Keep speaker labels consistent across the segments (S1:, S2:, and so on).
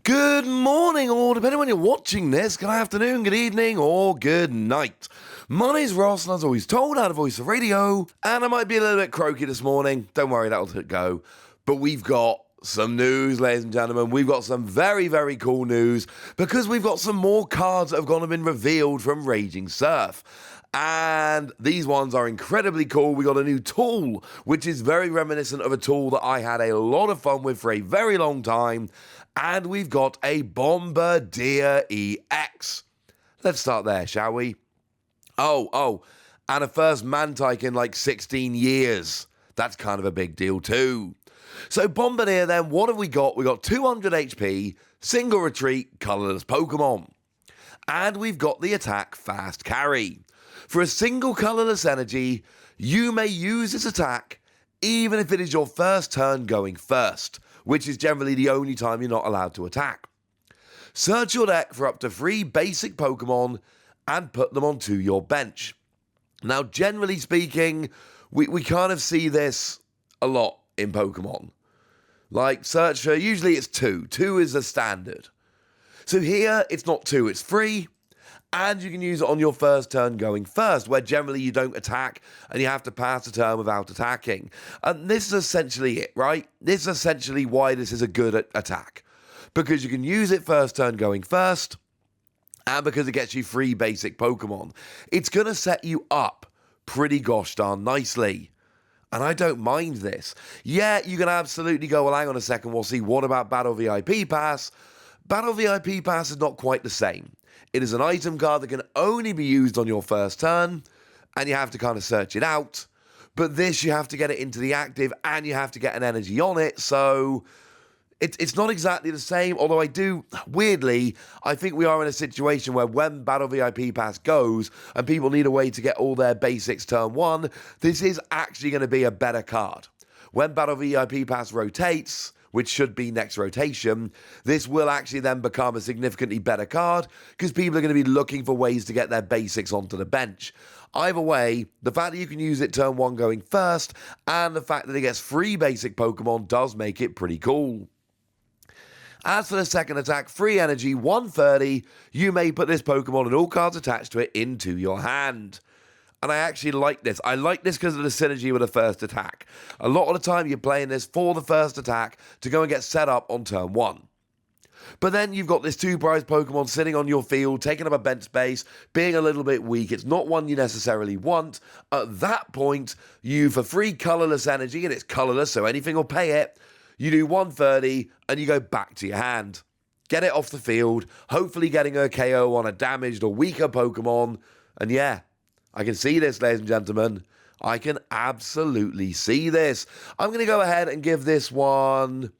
S1: Good morning, or depending on when you're watching this, good afternoon, good evening, or good night. My name's Ross, and as always told, I had a voice of radio, and I might be a little bit croaky this morning. Don't worry, that'll go. But we've got some news, ladies and gentlemen. We've got some very, very cool news, because we've got some more cards that have gone and been revealed from Raging Surf. And these ones are incredibly cool. We got a new tool, which is very reminiscent of a tool that I had a lot of fun with for a very long time. And we've got a Bombirdier EX. Let's start there, shall we? Oh, and a first Mantyke in like 16 years. That's kind of a big deal too. So Bombirdier then, what have we got? We got 200 HP, single retreat, colourless Pokemon. And we've got the attack fast carry. For a single colourless energy, you may use this attack even if it is your first turn going first, which is generally the only time you're not allowed to attack. Search your deck for up to 3 basic Pokemon and put them onto your bench. Now, generally speaking, we kind of see this a lot in Pokemon. Like, search for, usually it's 2. 2 is the standard. So here, it's not 2, it's 3. And you can use it on your first turn going first, where generally you don't attack and you have to pass a turn without attacking. And this is essentially it, right? This is essentially why this is a good attack. Because you can use it first turn going first, and because it gets you 3 basic Pokemon. It's going to set you up pretty gosh darn nicely. And I don't mind this. Yeah, you can absolutely go, well, hang on a second, we'll see, what about Battle VIP Pass? Battle VIP Pass is not quite the same. It is an item card that can only be used on your first turn, and you have to kind of search it out. But this, you have to get it into the active, and you have to get an energy on it, so it's not exactly the same, although weirdly, I think we are in a situation where when Battle VIP Pass goes, and people need a way to get all their basics turn 1, this is actually going to be a better card. When Battle VIP Pass rotates, which should be next rotation, this will actually then become a significantly better card because people are going to be looking for ways to get their basics onto the bench. Either way, the fact that you can use it turn 1 going first and the fact that it gets 3 basic Pokemon does make it pretty cool. As for the second attack, free energy, 130, you may put this Pokemon and all cards attached to it into your hand. And I actually like this. I like this because of the synergy with the first attack. A lot of the time you're playing this for the first attack to go and get set up on turn 1. But then you've got this 2 prize Pokemon sitting on your field, taking up a bench space, being a little bit weak. It's not one you necessarily want. At that point, you, for free colourless energy, and it's colourless, so anything will pay it, you do 130 and you go back to your hand. Get it off the field, hopefully getting a KO on a damaged or weaker Pokemon, and yeah, I can see this, ladies and gentlemen. I can absolutely see this. I'm going to go ahead and give this one,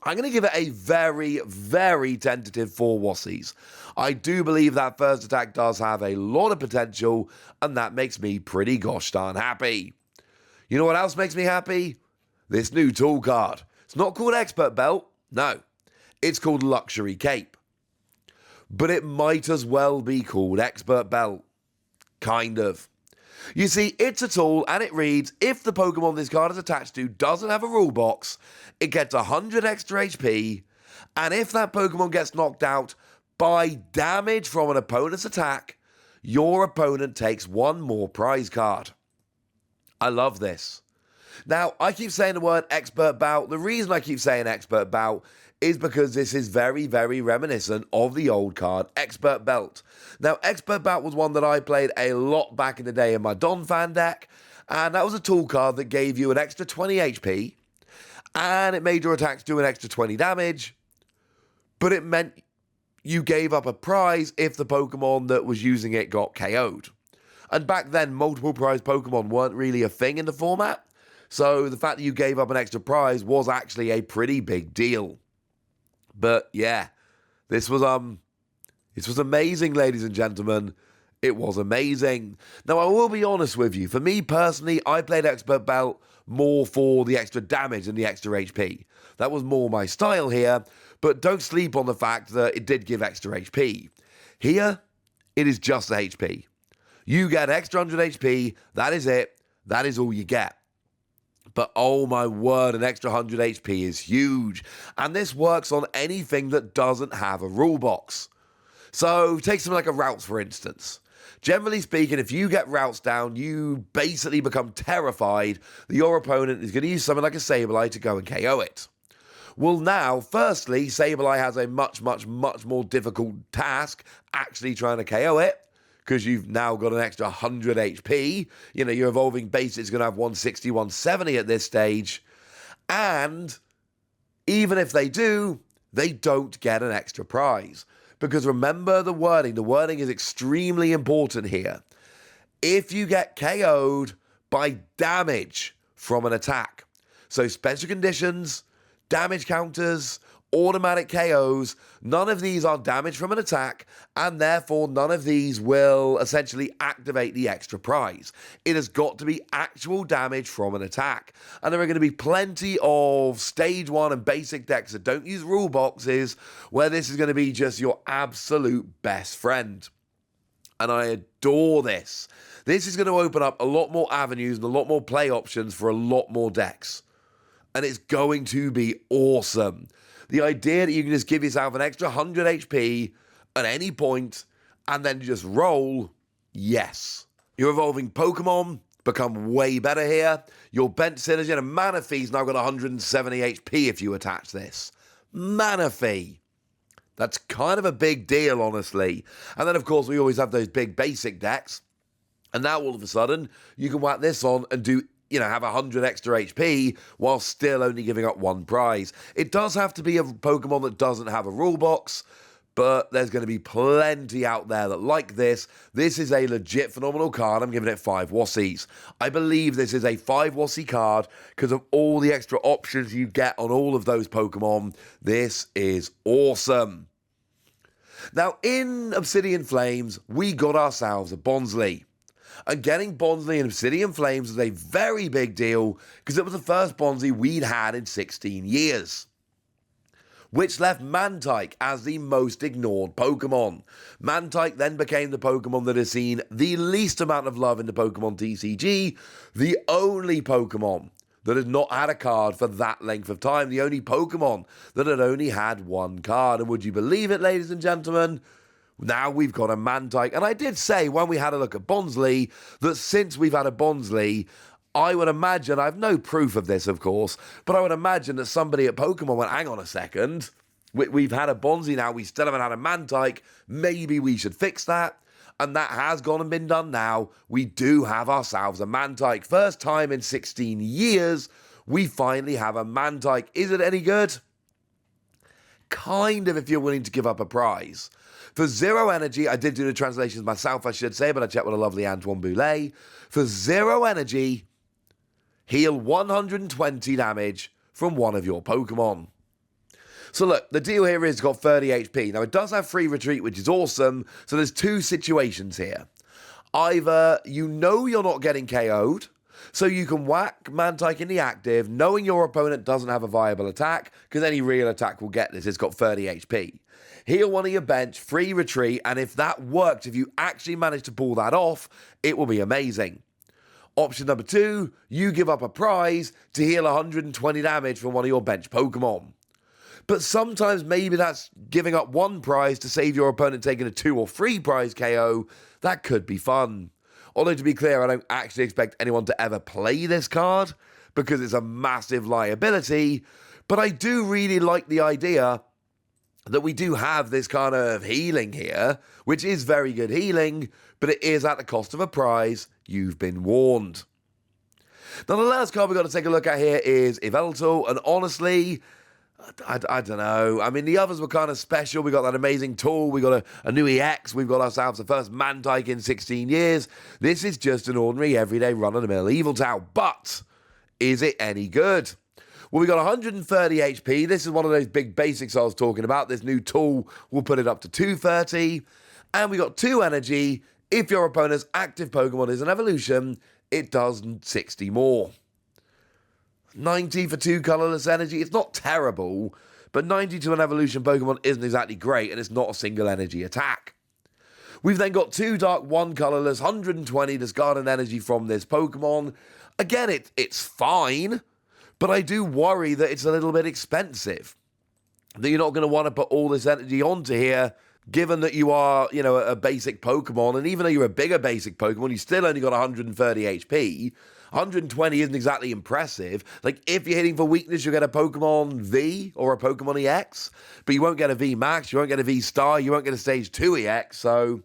S1: I'm going to give it a very, very tentative 4 Wassies. I do believe that first attack does have a lot of potential, and that makes me pretty gosh darn happy. You know what else makes me happy? This new tool card. It's not called Expert Belt. No. It's called Luxury Cape. But it might as well be called Expert Belt. Kind of. You see, it's a tool, and it reads, if the Pokemon this card is attached to doesn't have a rule box, it gets 100 extra HP, and if that Pokemon gets knocked out by damage from an opponent's attack, your opponent takes 1 more prize card. I love this. Now, I keep saying the word Expert Bout. The reason I keep saying Expert Bout is because this is very, very reminiscent of the old card, Expert Belt. Now, Expert Bout was one that I played a lot back in the day in my Donphan deck, and that was a tool card that gave you an extra 20 HP, and it made your attacks do an extra 20 damage, but it meant you gave up a prize if the Pokemon that was using it got KO'd. And back then, multiple prize Pokemon weren't really a thing in the format, so the fact that you gave up an extra prize was actually a pretty big deal. But yeah, this was amazing, ladies and gentlemen. It was amazing. Now, I will be honest with you. For me personally, I played Expert Belt more for the extra damage and the extra HP. That was more my style here, but don't sleep on the fact that it did give extra HP. Here, it is just the HP. You get extra 100 HP, that is it. That is all you get. But oh my word, an extra 100 HP is huge. And this works on anything that doesn't have a rule box. So take something like a Routes, for instance. Generally speaking, if you get Routes down, you basically become terrified that your opponent is going to use something like a Sableye to go and KO it. Well now, firstly, Sableye has a much more difficult task actually trying to KO it, because you've now got an extra 100 HP. You know, your evolving base is going to have 160, 170 at this stage. And even if they do, they don't get an extra prize. Because remember the wording. The wording is extremely important here. If you get KO'd by damage from an attack, so special conditions, damage counters, automatic KOs, none of these are damage from an attack, and therefore none of these will essentially activate the extra prize. It has got to be actual damage from an attack. And there are going to be plenty of stage 1 and basic decks that don't use rule boxes where this is going to be just your absolute best friend. And I adore this. This is going to open up a lot more avenues and a lot more play options for a lot more decks. And it's going to be awesome. The idea that you can just give yourself an extra 100 HP at any point and then just roll, yes. Your evolving Pokemon become way better here. Your Bent Synergy and Manaphy's now got 170 HP if you attach this. Manaphy. That's kind of a big deal, honestly. And then, of course, we always have those big basic decks. And now, all of a sudden, you can whack this on and do, have 100 extra HP while still only giving up one prize. It does have to be a Pokemon that doesn't have a rule box, but there's going to be plenty out there that like this. This is a legit phenomenal card. I'm giving it 5 Wassies. I believe this is a 5 Wassie card because of all the extra options you get on all of those Pokemon. This is awesome. Now, in Obsidian Flames, we got ourselves a Bonsly. And getting Bonsly in Obsidian Flames was a very big deal because it was the first Bonsly we'd had in 16 years. Which left Mantyke as the most ignored Pokemon. Mantyke then became the Pokemon that has seen the least amount of love in the Pokémon TCG, the only Pokemon that had not had a card for that length of time, the only Pokemon that had only had one card. And would you believe it, ladies and gentlemen? Now we've got a Mantyke. And I did say when we had a look at Bonsly that since we've had a Bonsly, I would imagine, I have no proof of this, of course, but I would imagine that somebody at Pokemon went, hang on a second, we've had a Bonsly now, we still haven't had a Mantyke, maybe we should fix that. And that has gone and been done now. We do have ourselves a Mantyke. First time in 16 years, we finally have a Mantyke. Is it any good? Kind of, if you're willing to give up a prize. For 0 energy, I did do the translations myself, I should say, but I checked with a lovely Antoine Boulet. For 0 energy, heal 120 damage from one of your Pokemon. So look, the deal here is it's got 30 HP. Now, it does have free retreat, which is awesome. So there's two situations here. Either you know you're not getting KO'd, so you can whack Mantyke in the active, knowing your opponent doesn't have a viable attack, because any real attack will get this. It's got 30 HP. Heal one of your bench, free retreat, and if that works, if you actually manage to pull that off, it will be amazing. Option number 2, you give up a prize to heal 120 damage from one of your bench Pokemon. But sometimes maybe that's giving up one prize to save your opponent taking a 2 or 3 prize KO. That could be fun. Although, to be clear, I don't actually expect anyone to ever play this card because it's a massive liability. But I do really like the idea that we do have this kind of healing here, which is very good healing, but it is at the cost of a prize. You've been warned. Now, the last card we've got to take a look at here is Yveltal, and honestly, I don't know. I mean, the others were kind of special. We got that amazing tool. We got a new EX. We've got ourselves the first Mantyke in 16 years. This is just an ordinary, everyday, run-of-the-mill Yveltal. But is it any good? Well, we got 130 HP. This is one of those big basics I was talking about. This new tool will put it up to 230. And we got 2 energy. If your opponent's active Pokemon is an evolution, it does 60 more. 90 for 2 colorless energy. It's not terrible, but 90 to an evolution Pokemon isn't exactly great, and it's not a single energy attack. We've then got 2 dark, 1 colorless, 120 discarded energy from this Pokemon. Again, it's fine, But I do worry that it's a little bit expensive, that you're not going to want to put all this energy onto here, given that you are, a basic Pokemon, and even though you're a bigger basic Pokemon, you still only got 130 HP. 120 isn't exactly impressive. Like, if you're hitting for weakness, you'll get a Pokemon V or a Pokemon EX, but you won't get a V Max, you won't get a V Star, you won't get a Stage 2 EX, so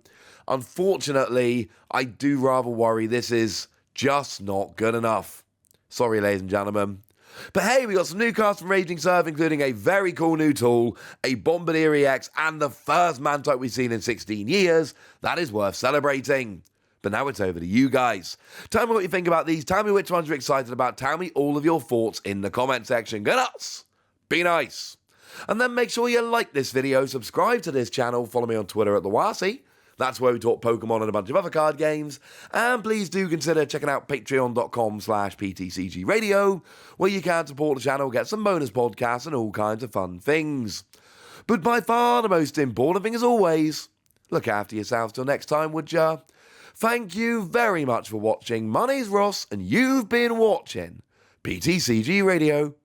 S1: unfortunately, I do rather worry this is just not good enough. Sorry, ladies and gentlemen. But hey, we got some new cards from Raging Surf, including a very cool new tool, a Bombirdier EX, and the first Mantyke we've seen in 16 years. That is worth celebrating. But now it's over to you guys. Tell me what you think about these. Tell me which ones you're excited about. Tell me all of your thoughts in the comment section. Go nuts! Be nice! And then make sure you like this video, subscribe to this channel, follow me on Twitter at the Wasi. That's where we talk Pokemon and a bunch of other card games. And please do consider checking out patreon.com/PTCG Radio, where you can support the channel, get some bonus podcasts and all kinds of fun things. But by far the most important thing as always, look after yourselves till next time, would ya? Thank you very much for watching. My name's Ross, and you've been watching PTCG Radio.